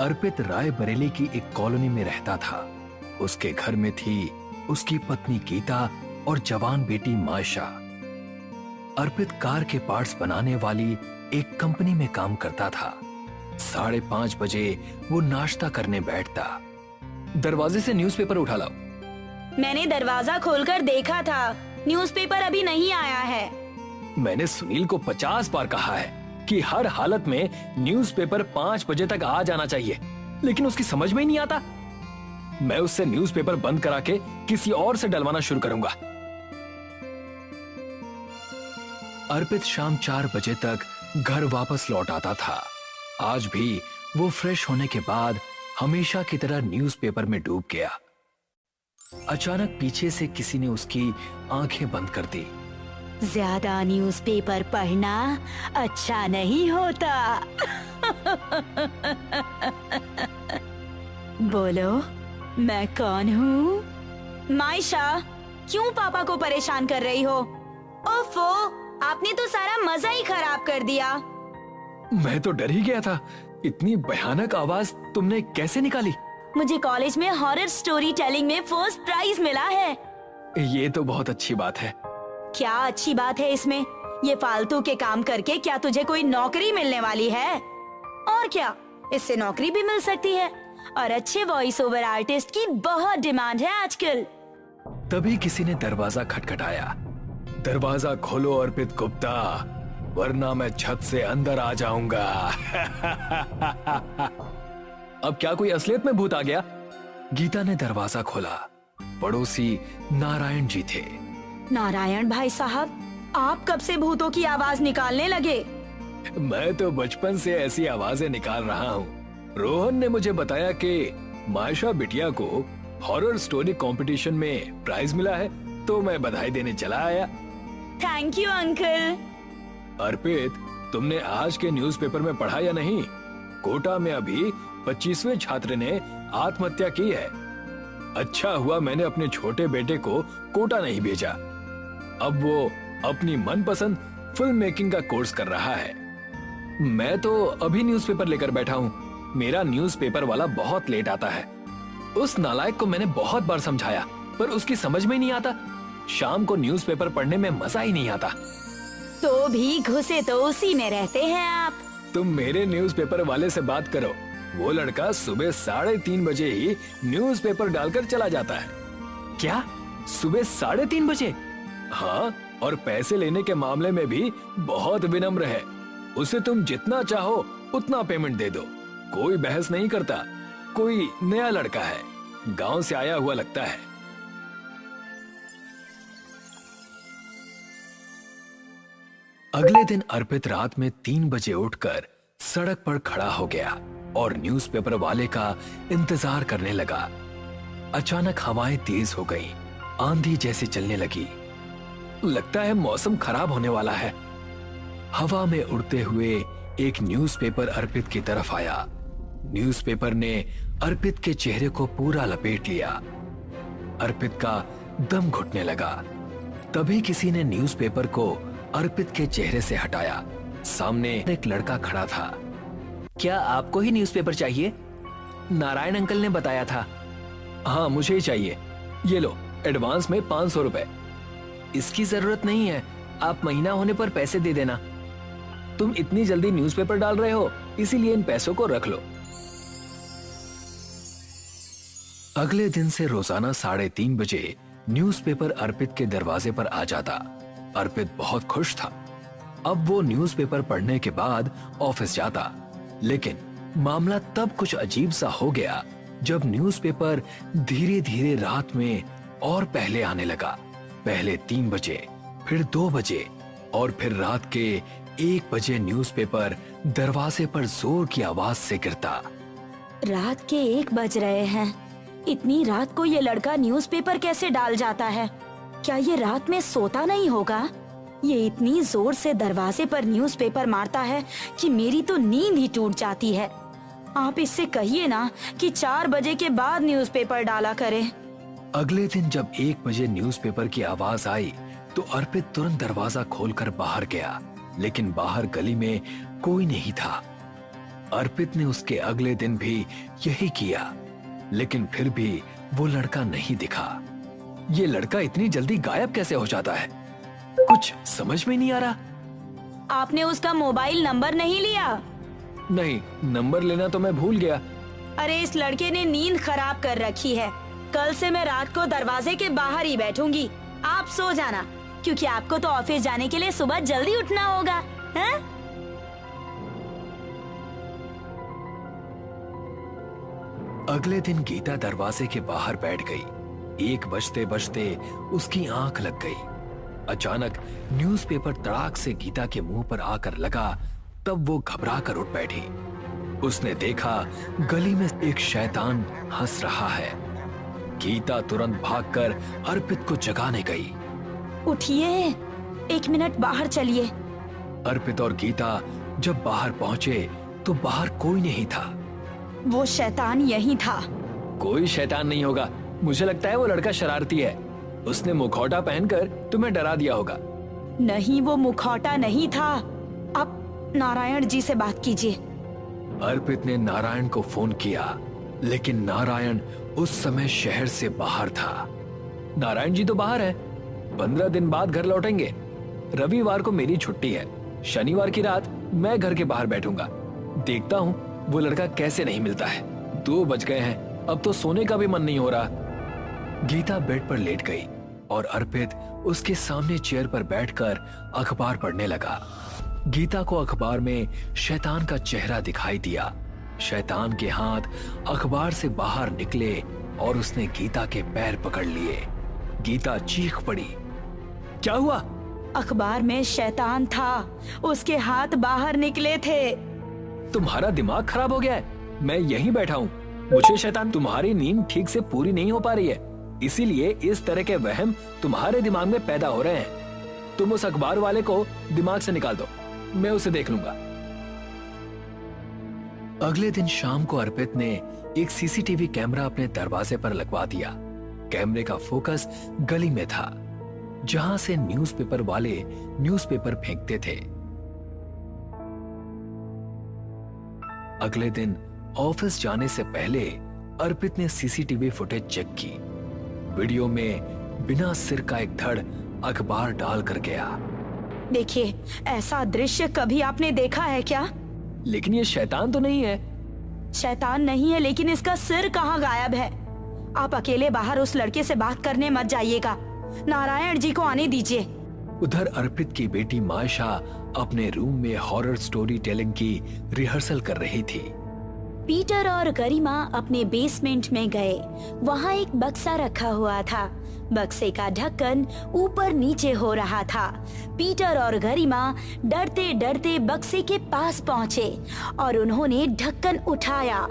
अर्पित रायबरेली की एक कॉलोनी में रहता था। उसके घर में थी उसकी पत्नी गीता और जवान बेटी मायशा। अर्पित कार के पार्ट्स बनाने वाली एक कंपनी में काम करता था। 5:30 बजे वो नाश्ता करने बैठता। दरवाजे से न्यूज़पेपर उठा लाओ। मैंने दरवाजा खोलकर देखा था, न्यूज़पेपर अभी नहीं आया है। मैंने सुनील को 50 बार कहा है कि हर हालत में न्यूज़पेपर 5 बजे तक आ जाना चाहिए, लेकिन उसकी समझ में ही नहीं आता। मैं उससे न्यूज़पेपर बंद करा के किसी और से डलवाना शुरू करूंगा। अर्पित शाम 4 बजे तक घर वापस लौट आता था। आज भी वो फ्रेश होने के बाद हमेशा की तरह न्यूज़पेपर में डूब गया। अचानक पीछे से किसी ने उसकी आंखें बंद कर दी। ज्यादा न्यूज़पेपर पढ़ना अच्छा नहीं होता। बोलो, मैं कौन हूँ? मायशा, क्यों पापा को परेशान कर रही हो? ओफो, आपने तो सारा मजा ही खराब कर दिया। मैं तो डर ही गया था। इतनी भयानक आवाज तुमने कैसे निकाली? मुझे कॉलेज में हॉरर स्टोरी टेलिंग में फर्स्ट प्राइज मिला है। ये तो बहुत अच्छी बात है। क्या अच्छी बात है इसमें? ये फालतू के काम करके क्या तुझे कोई नौकरी मिलने वाली है? और क्या, इससे नौकरी भी मिल सकती है और अच्छे वॉइस ओवर आर्टिस्ट की बहुत डिमांड है आजकल। तभी किसी ने दरवाजा खटखटाया। दरवाजा खोलो अर्पित गुप्ता, वरना मैं छत से अंदर आ जाऊंगा। अब क्या कोई असलियत में भूत आ गया? गीता ने दरवाजा खोला। पड़ोसी नारायण जी थे। नारायण भाई साहब, आप कब से भूतों की आवाज निकालने लगे? मैं तो बचपन से ऐसी आवाजें निकाल रहा हूँ। रोहन ने मुझे बताया कि मायशा बिटिया को हॉरर स्टोरी कंपटीशन में प्राइज मिला है, तो मैं बधाई देने चला आया। Thank you uncle. अर्पित, तुमने आज के न्यूज़पेपर में पढ़ा या नहीं? कोटा में अभी 25वें छात्र ने आत्महत्या की है। अच्छा हुआ मैंने अपने छोटे बेटे को कोटा नहीं भेजा। अब वो अपनी मनपसंद फिल्म मेकिंग का कोर्स कर रहा है। मैं तो अभी न्यूज़पेपर लेकर बैठा हूँ। मेरा न्यूज़पेपर वाला बहुत लेट आता है। उस नालायक को मैंने बहुत बार समझाया, पर उसकी समझ में नहीं आता। शाम को न्यूज़पेपर पढ़ने में मजा ही नहीं आता। तो भी घुसे तो उसी में रहते हैं आप। तुम मेरे न्यूज़पेपर वाले से बात करो। वो लड़का सुबह 3:30 बजे ही न्यूज़पेपर डालकर चला जाता है। क्या? सुबह 3:30 बजे? हाँ, और पैसे लेने के मामले में भी बहुत विनम्र है। उसे तुम जितना चाहो उतना पेमेंट दे दो, कोई बहस नहीं करता। कोई नया लड़का है, गांव से आया हुआ लगता है। अगले दिन अर्पित रात में 3 बजे उठकर सड़क पर खड़ा हो गया और न्यूज़पेपर वाले का इंतजार करने लगा। अचानक हवाएं तेज हो गईं, आंधी जैसी चलने लगी। लगता है मौसम खराब होने वाला है। हवा में उड़ते हुए एक न्यूज़पेपर अर्पित की तरफ आया। न्यूज़पेपर ने अर्पित के चेहरे को पूरा लपेट लिया। अर्पित का दम घुटने लगा। तभी किसी ने न्यूज़पेपर को अर्पित के चेहरे से हटाया। सामने एक लड़का खड़ा था। क्या आपको ही न्यूज़पेपर चाहिए? नारायण अंकल ने बताया था। हाँ, मुझे ही चाहिए। ये लो, एडवांस में 500 रुपए। इसकी जरूरत नहीं है, आप महीना होने पर पैसे दे देना। तुम इतनी जल्दी न्यूज़पेपर डाल रहे हो, इसीलिए इन पैसों को रख लो। अगले दिन से रोजाना 3:30 बजे न्यूज़पेपर अर्पित के दरवाजे पर आ जाता। अर्पित बहुत खुश था। अब वो न्यूज़पेपर पढ़ने के बाद ऑफिस जाता। लेकिन मामला तब कुछ अजीब सा हो गया जब न्यूज़पेपर धीरे धीरे रात में और पहले आने लगा। पहले 3 बजे, फिर 2 बजे और फिर रात के 1 बजे न्यूज़पेपर दरवाजे पर जोर की आवाज से गिरता। रात के 1 बज रहे हैं। इतनी रात को ये लड़का न्यूज़पेपर कैसे डाल जाता है? क्या ये रात में सोता नहीं होगा? ये इतनी जोर से दरवाजे पर न्यूज़पेपर मारता है कि मेरी तो नींद ही टूट जाती है। आप इससे कहिए ना कि 4 बजे के बाद न्यूज़पेपर डाला करे। अगले दिन जब 1 बजे न्यूज़पेपर की आवाज आई तो अर्पित तुरंत दरवाजा खोलकर बाहर गया, लेकिन बाहर गली में कोई नहीं था। अर्पित ने उसके अगले दिन भी यही किया, लेकिन फिर भी वो लड़का नहीं दिखा। ये लड़का इतनी जल्दी गायब कैसे हो जाता है, कुछ समझ में नहीं आ रहा। आपने उसका मोबाइल नंबर नहीं लिया? नहीं, नंबर लेना तो मैं भूल गया। अरे इस लड़के ने नींद खराब कर रखी है। कल से मैं रात को दरवाजे के बाहर ही बैठूंगी। आप सो जाना, क्योंकि आपको तो ऑफिस जाने के लिए सुबह जल्दी उठना होगा, हैं? अगले दिन गीता दरवाजे के बाहर बैठ गई। 1 बजते बजते उसकी आंख लग गई। अचानक न्यूज़पेपर तड़ाक से गीता के मुंह पर आकर लगा, तब वो घबरा कर उठ बैठी। उसने देखा गली में एक शैतान हंस रहा है। गीता तुरंत भागकर अर्पित को जगाने गई। उठिए, 1 मिनट बाहर चलिए। अर्पित और गीता जब बाहर पहुंचे तो बाहर कोई नहीं था। वो शैतान यही था। कोई शैतान नहीं होगा, मुझे लगता है वो लड़का शरारती है। उसने मुखौटा पहनकर तुम्हें डरा दिया होगा। नहीं, वो मुखौटा नहीं था। आप नारायण जी से बात कीजिए। अर्पित ने नारायण को फोन किया, लेकिन नारायण उस समय शहर से बाहर था। नारायण जी तो बाहर है, 15 दिन बाद घर लौटेंगे। रविवार को मेरी छुट्टी है, शनिवार की रात मैं घर के बाहर बैठूंगा। देखता हूँ वो लड़का कैसे नहीं मिलता है। 2 बज गए हैं, अब तो सोने का भी मन नहीं हो रहा। गीता बेड पर लेट गई और अर्पित उसके सामने चेयर पर बैठकर अखबार पढ़ने लगा। गीता को अखबार में शैतान का चेहरा दिखाई दिया। शैतान के हाथ अखबार से बाहर निकले और उसने गीता के पैर पकड़ लिए। गीता चीख पड़ी, क्या हुआ? अखबार में शैतान था, उसके हाथ बाहर निकले थे। तुम्हारा दिमाग खराब हो गया है? मैं यहीं बैठा हूँ। मुझे शैतान, तुम्हारी नींद ठीक से पूरी नहीं हो पा रही है, इसीलिए इस तरह के वहम तुम्हारे दिमाग में पैदा हो रहे हैं। तुम उस अखबार वाले को दिमाग से निकाल दो, मैं उसे देख लूंगा। अगले दिन शाम को अर्पित ने एक सीसीटीवी कैमरा अपने दरवाजे पर लगवा दिया। कैमरे का फोकस गली में था, जहां से न्यूज़पेपर वाले न्यूज़पेपर फेंकते थे। अगले दिन ऑफिस जाने से पहले अर्पित ने सीसीटीवी फुटेज चेक की। वीडियो में बिना सिर का एक धड़ अखबार डाल कर गया। देखिए, ऐसा दृश्य कभी आपने देखा है क्या? लेकिन ये शैतान तो नहीं है। शैतान नहीं है, लेकिन इसका सिर कहाँ गायब है? आप अकेले बाहर उस लड़के से बात करने मत जाइएगा। नारायण जी को आने दीजिए। उधर अर्पित की बेटी मायशा अपने रूम में हॉरर स्टोरी टेलिंग की रिहर्सल कर रही थी। पीटर और गरिमा अपने बेसमेंट में गए। वहाँ एक बक्सा रखा हुआ था। बक्से का ढक्कन ऊपर नीचे हो रहा था। पीटर और गरिमा डरते डरते बक्से के पास पहुँचे और उन्होंने ढक्कन उठाया।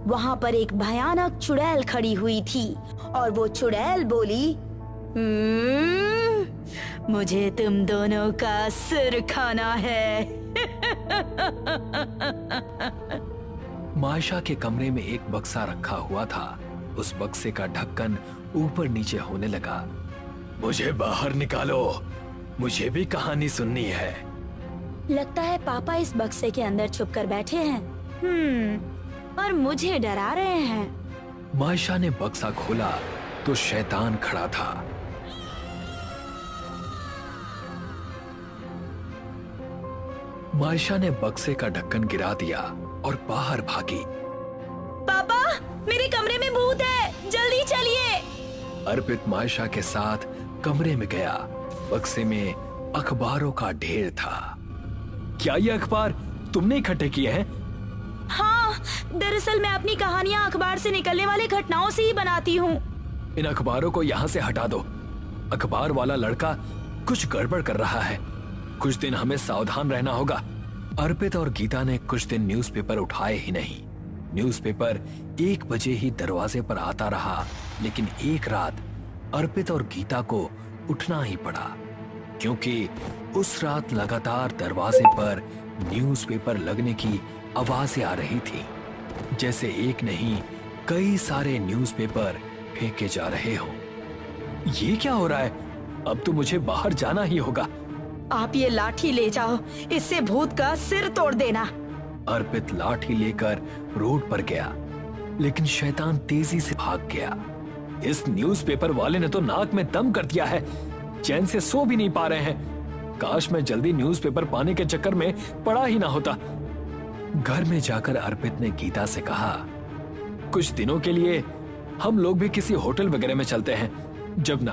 वहाँ पर एक भयानक चुड़ैल खड़ी हुई थी और वो चुड़ैल बोली, मुझे तुम दोनों का सिर खाना है। मायशा के कमरे में एक बक्सा रखा हुआ था। उस बक्से का ढक्कन ऊपर नीचे होने लगा। मुझे बाहर निकालो, मुझे भी कहानी सुननी है। लगता है पापा इस बक्से के अंदर छुप कर बैठे हैं। और मुझे डरा रहे हैं। मायशा ने बक्सा खोला तो शैतान खड़ा था। मायशा ने बक्से का ढक्कन गिरा दिया और बाहर भागी। पापा, मेरे कमरे में भूत है, जल्दी चलिए। अर्पित मायशा के साथ कमरे में गया। बक्से में अखबारों का ढेर था। क्या ये अखबार तुमने इकट्ठे किए हैं? हाँ, दरअसल मैं अपनी कहानियाँ अखबार से निकलने वाले घटनाओं से ही बनाती हूँ। इन अखबारों को यहाँ से हटा दो। अखबार वाला लड़का कुछ गड़बड़ कर रहा है। कुछ दिन हमें सावधान रहना होगा। अर्पित और गीता ने कुछ दिन न्यूज़पेपर उठाए ही नहीं। न्यूज़पेपर 1 बजे ही दरवाजे पर आता रहा, लेकिन एक रात अर्पित और गीता को उठना ही पड़ा, क्योंकि उस रात लगातार दरवाजे पर न्यूज़पेपर लगने की आवाजें आ रही थी, जैसे एक नहीं कई सारे न्यूज़पेपर फेंके जा रहे हो। ये क्या हो रहा है? अब तो मुझे बाहर जाना ही होगा। आप ये लाठी ले जाओ, इससे भूत का सिर तोड़ देना। अर्पित लाठी लेकर रोड पर गया, लेकिन शैतान तेजी से भाग गया। इस न्यूज़पेपर वाले ने तो नाक में दम कर दिया है, चैन से सो भी नहीं पा रहे हैं। काश मैं जल्दी न्यूज़पेपर पाने के चक्कर में पड़ा ही ना होता। घर में जाकर अर्पित ने गीता से कहा, कुछ दिनों के लिए हम लोग भी किसी होटल वगैरह में चलते हैं। जब ना